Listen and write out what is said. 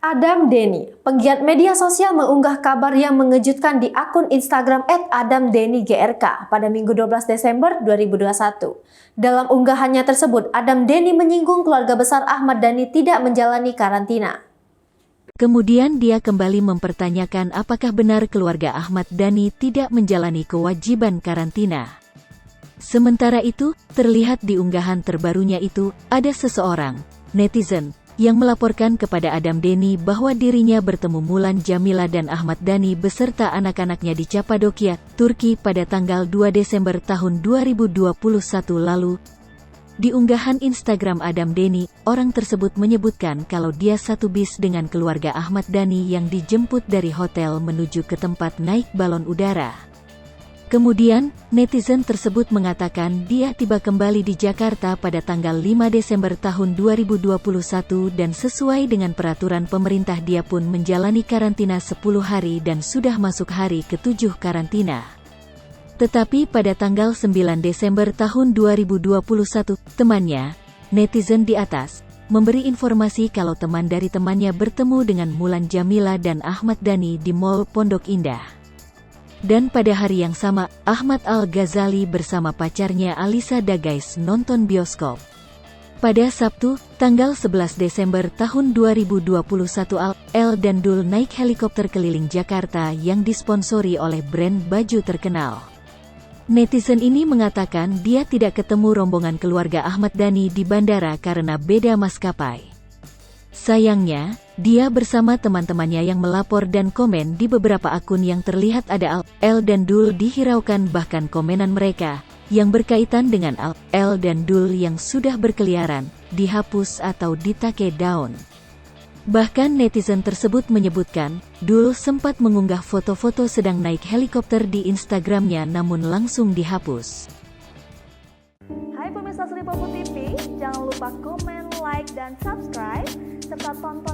Adam Denny, penggiat media sosial mengunggah kabar yang mengejutkan di akun Instagram @AdamDennyGRK pada Minggu 12 Desember 2021. Dalam unggahannya tersebut, Adam Denny menyinggung keluarga besar Ahmad Dhani tidak menjalani karantina. Kemudian dia kembali mempertanyakan apakah benar keluarga Ahmad Dhani tidak menjalani kewajiban karantina. Sementara itu, terlihat di unggahan terbarunya itu, ada seseorang, netizen, yang melaporkan kepada Adam Denny bahwa dirinya bertemu Mulan Jamila dan Ahmad Dhani beserta anak-anaknya di Cappadocia, Turki pada tanggal 2 Desember tahun 2021 lalu. Di unggahan Instagram Adam Denny, orang tersebut menyebutkan kalau dia satu bis dengan keluarga Ahmad Dhani yang dijemput dari hotel menuju ke tempat naik balon udara. Kemudian, netizen tersebut mengatakan dia tiba kembali di Jakarta pada tanggal 5 Desember tahun 2021 dan sesuai dengan peraturan pemerintah dia pun menjalani karantina 10 hari dan sudah masuk hari ke-7 karantina. Tetapi pada tanggal 9 Desember tahun 2021, temannya, netizen di atas, memberi informasi kalau teman dari temannya bertemu dengan Mulan Jamila dan Ahmad Dhani di Mall Pondok Indah. Dan pada hari yang sama, Ahmad Al-Ghazali bersama pacarnya Alisa Dagais nonton bioskop. Pada Sabtu, tanggal 11 Desember tahun 2021 Al dan Dul naik helikopter keliling Jakarta yang disponsori oleh brand baju terkenal. Netizen ini mengatakan dia tidak ketemu rombongan keluarga Ahmad Dhani di bandara karena beda maskapai. Sayangnya, dia bersama teman-temannya yang melapor dan komen di beberapa akun yang terlihat ada Al dan Dul dihiraukan, bahkan komenan mereka yang berkaitan dengan Al dan Dul yang sudah berkeliaran, dihapus atau di-take down. Bahkan netizen tersebut menyebutkan, Dul sempat mengunggah foto-foto sedang naik helikopter di Instagramnya namun langsung dihapus. Hai pemirsa Selipopo TV, jangan lupa komen, like, dan subscribe, serta tonton